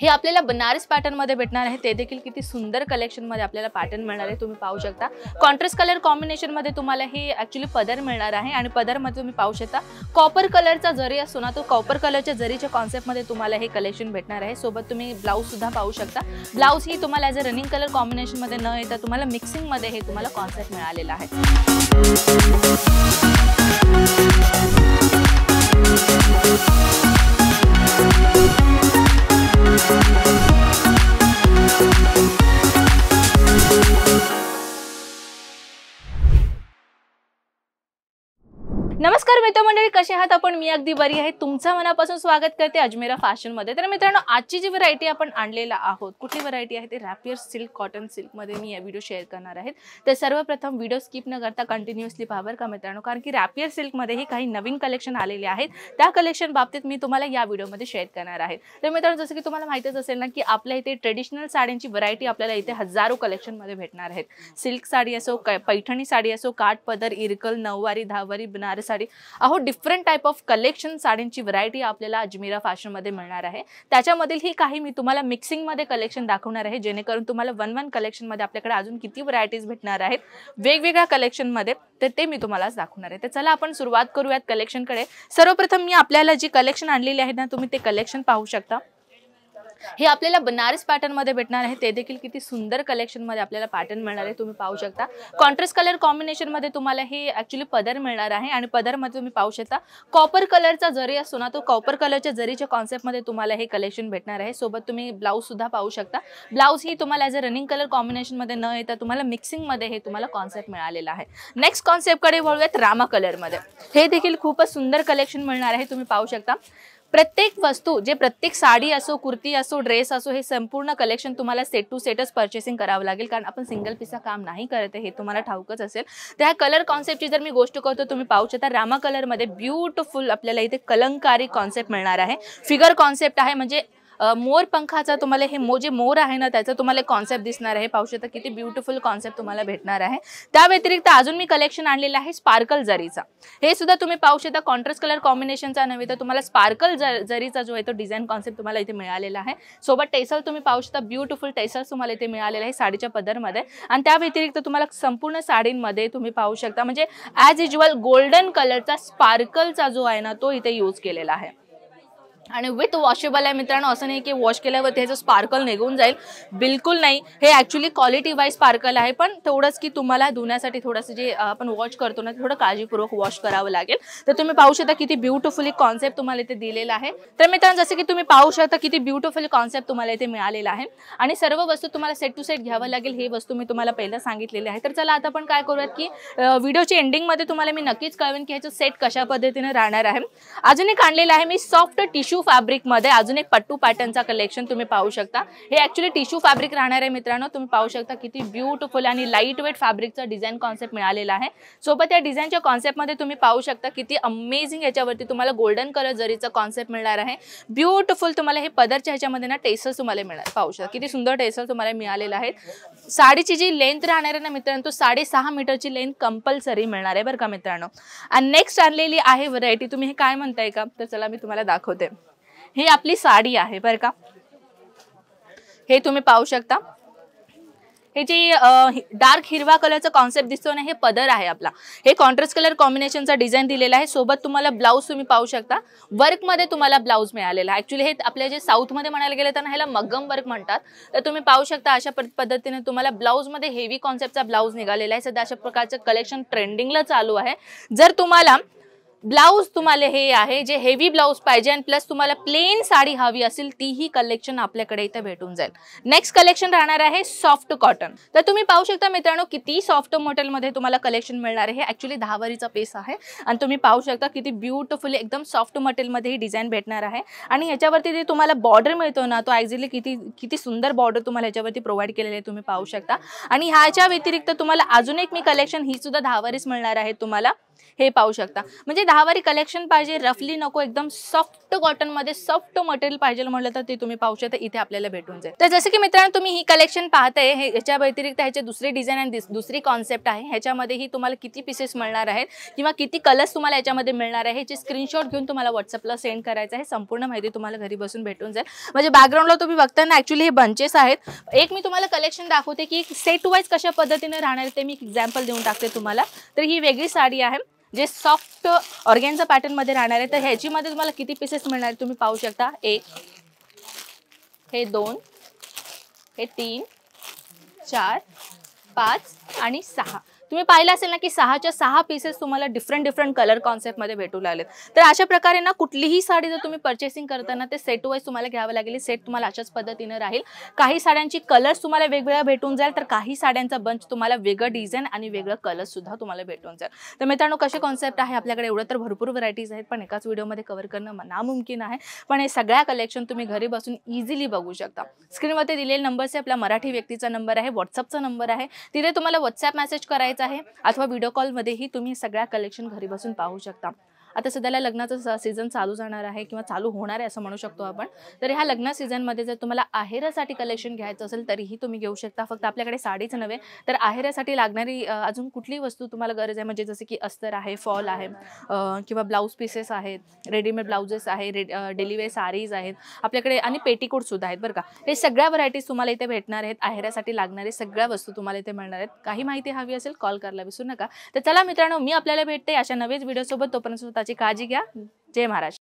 हे आपल्याला बनारस पॅटर्न मध्ये भेटणार आहे, ते देखील किती सुंदर कलेक्शन मध्ये आपल्याला पॅटर्न मिळणार आहे। तुम्ही पाहू शकता कॉन्ट्रास्ट कलर कॉम्बिनेशन मध्ये तुम्हाला हे ऍक्च्युअली पदर मिळणार आहे आणि पदर मध्ये तुम्ही पाहू शकता कॉपर कलरचा जरी असतो ना, तो कॉपर कलरच्या जरीच्या कॉन्सेप्ट मध्ये तुम्हाला हे कलेक्शन भेटणार आहे। सोबत तुम्ही ब्लाउज सुद्धा पाहू शकता। ब्लाउज ही तुम्हाला as a running colour combination मध्ये न येता तुम्हाला मिक्सिंग मध्ये हे तुम्हाला कॉन्सेप्ट मिळालेला आहे। नमस्कार मित्रमंडळी, कसे आहात आपण? मी अगदी बरी आहे। तुमचं मनापासून स्वागत करते अजमेरा फॅशन मध्ये। तर मित्रांनो, आजची जी व्हरायटी आपण आणलेला आहोत, कुठली व्हरायटी आहे ते रॅपियर सिल्क कॉटन सिल्क मध्ये मी या व्हिडिओ शेअर करणार आहे। तर सर्वप्रथम व्हिडिओ स्किप न करता कंटिन्युअसली पहा बरं का मित्रांनो, कारण की रॅपियर सिल्क मध्ये ही काही नवीन कलेक्शन आलेले आहेत, त्या कलेक्शन बाबतीत मी तुम्हाला या व्हिडिओमध्ये शेअर करणार आहे। तर मित्रांनो, जसं की तुम्हाला माहितीच असेल ना की आपल्या इथे ट्रेडिशनल साड्यांची व्हरायटी आपल्याला इथे हजारो कलेक्शन मध्ये भेटणार आहेत। सिल्क साडी असो, पैठणी साडी असो, काठ पदर, इरकल, नऊवारी, दहावारी, बनारस साडी, अहो डिफरंट टाइप ऑफ कलेक्शन साड्यांची व्हरायटी आपल्याला अजमेरा फॅशन मध्ये मिळणार आहे। त्याच्यामधील ही काही मी तुम्हाला मिक्सिंग मध्ये कलेक्शन दाखवणार आहे, जेणेकरून तुम्हाला वन कलेक्शन मध्ये आपल्याकडे अजून किती व्हरायटीज भेटणार आहेत वेगवेगळ्या कलेक्शन मध्ये, तर ते मी तुम्हाला दाखवणार आहे। तर चला आपण सुरुवात करूयात कलेक्शनकडे। सर्वप्रथम मी आपल्याला जी कलेक्शन आणलेली आहे ना, तुम्ही ते कलेक्शन पाहू शकता। हे आपल्याला बनारस पॅटर्न मध्ये भेटणार आहे, ते देखील किती सुंदर कलेक्शन मध्ये आपल्याला पॅटर्न मिळणार आहे। तुम्ही पाहू शकता कॉन्ट्रास्ट कलर कॉम्बिनेशन मध्ये तुम्हाला हे ऍक्च्युअली पदर मिळणार आहे आणि पदर मध्ये तुम्ही पाहू शकता कॉपर कलरचा जरी असतो ना, तो कॉपर कलरच्या जरीच्या कॉन्सेप्ट मध्ये तुम्हाला हे कलेक्शन भेटणार आहे। सोबत तुम्ही ब्लाउज सुद्धा पाहू शकता। ब्लाउज ही तुम्हाला as a running colour combination मध्ये न येता तुम्हाला मिक्सिंग मध्ये हे तुम्हाला कॉन्सेप्ट मिळालेला आहे। नेक्स्ट कॉन्सेप्ट कडे वळूयात। रामा कलर मध्ये हे देखील खूपच सुंदर कलेक्शन मिळणार आहे। तुम्ही पाहू शकता प्रत्येक वस्तू, जे प्रत्येक साडी असो, कुर्ती असो, ड्रेस असो, हे संपूर्ण कलेक्शन तुम्हाला सेट टू सेटच परचेसिंग करावं लागेल, कारण आपण सिंगल पीसचं काम नाही करत आहे, हे तुम्हाला ठाऊकच असेल। त्या कलर कॉन्सेप्टची जर मी गोष्ट करतो, तुम्ही पाहू शकता रामा कलर मध्ये ब्युटिफुल आपल्याला इथे कलंकारी कॉन्सेप्ट मिळणार आहे। फिगर कॉन्सेप्ट आहे, म्हणजे मोर पंखाचा तुम्हाला हे जे मोर आहे ना, त्याचा तुम्हाला कॉन्सेप्ट दिसणार आहे। पाहू शकता किती ब्युटिफुल कॉन्सेप्ट तुम्हाला भेटणार आहे। त्या व्यतिरिक्त अजून मी कलेक्शन आणलेलं आहे स्पार्कल जरीचा। हे सुद्धा तुम्ही पाहू शकता कॉन्ट्रास्ट कलर कॉम्बिनेशनचा नव्हे तर तुम्हाला स्पार्कल जरीचा जो आहे तो डिझाइन कॉन्सेप्ट तुम्हाला इथे मिळालेला आहे। सोबत टेसल तुम्ही पाहू शकता, ब्युटिफुल टेसल्स तुम्हाला इथे मिळालेले आहे साडीच्या पदरमध्ये। आणि त्या व्यतिरिक्त तुम्हाला संपूर्ण साडींमध्ये तुम्ही पाहू शकता म्हणजे ॲज युजुअल गोल्डन कलरचा स्पार्कलचा जो आहे ना, तो इथे यूज केलेला आहे आणि विथ वॉशेबल आहे मित्रांनो। असं नाही की वॉश केल्यावरती ह्याचं स्पार्कल निघून जाईल, बिलकुल नाही। हे ॲक्च्युअली क्वालिटी वाईज स्पार्कल आहे, पण तेवढंच की तुम्हाला धुण्यासाठी थोडंसं जे आपण वॉश करतो ना, थोडं काळजीपूर्वक वॉश करावं लागेल। तर तुम्ही पाहू शकता किती ब्युटिफुली कॉन्सेप्ट तुम्हाला इथे दिलेला आहे। तर मित्रांनो, जसं की तुम्ही पाहू शकता किती ब्युटिफुल कॉन्सेप्ट तुम्हाला इथे मिळालेला आहे आणि सर्व वस्तू तुम्हाला सेट टू सेट घ्यावं लागेल, हे वस्तू मी तुम्हाला पहिलं सांगितलेली आहे। तर चला आता आपण काय करूयात की व्हिडिओच्या एंडिंगमध्ये तुम्हाला मी नक्कीच कळवेन की ह्याचं सेट कशा पद्धतीने राहणार आहे। अजून एक आणलेलं आहे मी सॉफ्ट टिश्यू फॅब्रिक मध्ये, अजून एक पट्टू पॅटर्नचा कलेक्शन तुम्ही पाहू शकता। हे ऍक्च्युअली टिश्यू फॅब्रिक राहणार आहे मित्रांनो। तुम्ही पाहू शकता किती ब्युटिफुल आणि लाईट वेट फॅब्रिकचा डिझाइन कॉन्सेप्ट मिळालेला आहे। सोबत या डिझाइनच्या कॉन्सेप्ट मध्ये तुम्ही पाहू शकता किती अमेझिंग याच्यावरती तुम्हाला गोल्डन कलर जरीचा कॉन्सेप्ट मिळणार आहे। ब्युटिफुल तुम्हाला हे पदरच्या ह्याच्यामध्ये ना टेसल्स तुम्हाला मिळणार, पाहू शकता किती सुंदर टेसल तुम्हाला मिळालेला आहे। साडीची जी लेंथ राहणार आहे ना मित्रांनो, तो 6.5 मीटरची लेंथ कंपल्सरी मिळणार आहे बरं का मित्रांनो। आणि नेक्स्ट आणलेली आहे व्हरायटी, तुम्ही हे काय म्हणताय का, तर चला मी तुम्हाला दाखवते। ही आपली साडी आहे बरं का, हे तुम्ही पाहू शकता। हे जे डार्क हिरवा कलरचा कॉन्सेप्ट दिसतो ना, हे पदर आहे आपला। हे कॉन्ट्रास्ट कलर कॉम्बिनेशनचा डिझाइन दिलेला आहे। सोबत तुम्हाला ब्लाउज तुम्ही पाहू शकता वर्क मध्ये तुम्हाला ब्लाउज मिळालेला आहे। ऍक्च्युअली हे आपल्या जे साऊथ मध्ये म्हणायला गेलं तर ह्याला मग्गम वर्क म्हणतात। तर तुम्ही पाहू शकता अशा पद्धतीने तुम्हाला ब्लाउज मध्ये हेवी कॉन्सेप्टचा ब्लाउज निघालेला आहे। सध्या अशा प्रकारचं कलेक्शन ट्रेंडिंगला चालू आहे। जर तुम्हाला ब्लाउज तुम्हाला हे आहे जे हेवी ब्लाउज पाहिजे आणि प्लस तुम्हाला प्लेन साडी हवी असेल, तीही कलेक्शन आपल्याकडे इथे भेटून जाईल। नेक्स्ट कलेक्शन राहणार आहे सॉफ्ट कॉटन। तर तुम्ही पाहू शकता मित्रांनो किती सॉफ्ट मटेरियल मध्ये तुम्हाला कलेक्शन मिळणार आहे। हे ऍक्च्युअली 10 वारीचा पीस आहे आणि तुम्ही पाहू शकता किती ब्युटिफुली एकदम सॉफ्ट मटेरियल मध्ये ही डिझाइन भेटणार आहे। आणि ह्याच्यावरती जे तुम्हाला बॉर्डर मिळतो ना, तो ऍक्च्युअली किती सुंदर बॉर्डर तुम्हाला ह्याच्यावरती प्रोव्हाइड केलेले आहे, तुम्ही पाहू शकता। आणि ह्याच्या व्यतिरिक्त तुम्हाला अजून एक मी कलेक्शन, ही सुद्धा 10 वारीच मिळणार आहे तुम्हाला। हे पाहू शकता. म्हणजे 10 वारी कलेक्शन पाहिजे, रफली नको, एकदम सॉफ्ट कॉटन मध्ये सॉफ्ट मटेरियल पाहिजे म्हटलं तर ते तुम्ही पाहू शकता, इथे आपल्याला भेटून जाईल. तर जसं की मित्रांनो तुम्ही ही कलेक्शन पाहताय, हे याच्या व्यतिरिक्त ह्याचे दुसरे डिझाईन आणि दुसरी कॉन्सेप्ट आहे. ह्याच्यामध्येही तुम्हाला किती पीसेस मिळणार आहेत किंवा किती कलर्स तुम्हाला याच्यामध्ये मिळणार आहे, ह्याची स्क्रीनशॉट घेऊन तुम्हाला व्हॉट्सअपला सेंड करायचं आहे. संपूर्ण माहिती तुम्हाला घरी बसून भेटून जाईल. म्हणजे बॅकग्राऊंडला तुम्ही बघताय ना, ऍक्च्युली हे बंचेस आहेत. एक मी तुम्हाला कलेक्शन दाखवते की सेट वाईज कशा पद्धतीने राहणार आहे ते मी एक्झाम्पल देऊन टाकते तुम्हाला. तर ही वेगळी साडी आहे जे सॉफ्ट ऑर्गेन्झा पॅटर्न मध्ये राहणार आहे. तर ह्याची मध्ये तुम्हाला किती पीसेस मिळणार आहेत तुम्ही पाहू शकता. 1, हे 2, हे 3, 4, 5 आणि 6. तुम्ही पाहिलं असेल ना की 6च्या 6 पीसेस तुम्हाला डिफरंट कलर कॉन्सेप्ट मध्ये भेटू लागलेत. तर अशा प्रकारे ना कुठलीही साडी जर तुम्ही पर्चेसिंग करताना ते सेट वाईज तुम्हाला घ्यावं लागेल. सेट तुम्हाला अशाच पद्धतीने राहील. काही साड्यांची कलर्स तुम्हाला वेगवेगळ्या भेटून जाईल, तर काही साड्यांचा बंच तुम्हाला वेगळं डिझाईन आणि वेगळं कलर सुद्धा तुम्हाला भेटून जाईल. तर मित्रांनो कसे कॉन्सेप्ट आहे आपल्याकडे, एवढं तर भरपूर व्हरायटीज आहेत, पण एकाच व्हिडिओमध्ये कव्हर करणं नामुमकिन आहे. पण हे सगळ्या कलेक्शन तुम्ही घरी बसून इझिली बघू शकता. स्क्रीनवरती दिलेले नंबर्स आहे, आपला मराठी व्यक्तीचा नंबर आहे, व्हॉट्सअपचा नंबर आहे, तिथे तुम्हाला व्हॉट्सअप मेसेज करायचा आहे अथवा व्हिडिओ कॉलमध्येही तुम्ही सगळ्या कलेक्शन घरी बसून पाहू शकता. आता सध्याला लग्नाचा सीझन चालू जाणार आहे किंवा चालू होणार आहे असं म्हणू शकतो आपण. तर ह्या लग्न सीझनमध्ये जर तुम्हाला आहेरासाठी कलेक्शन घ्यायचं असेल तरीही तुम्ही घेऊ शकता. फक्त आपल्याकडे साडीच नव्हे तर आहेरासाठी लागणारी अजून कुठलीही वस्तू तुम्हाला गरज आहे, म्हणजे जसं की अस्तर आहे, फॉल आहे किंवा ब्लाऊज पीसेस आहेत, रेडीमेड ब्लाउजेस आहे, डेली वेअर साडीज आहेत आपल्याकडे आणि पेटीकोट सुद्धा आहेत बरं का. हे सगळ्या व्हरायटीज तुम्हाला इथे भेटणार आहेत. आहेरासाठी लागणारे सगळ्या वस्तू तुम्हाला इथे मिळणार आहेत. काही माहिती हवी असेल कॉल करायला विसरू नका. तर चला मित्रांनो, मी आपल्याला भेटते अशा नवीन व्हिडिओ सोबत. तोपर्यंत स्वतःची काळजी घ्या. जय महाराष्ट्र.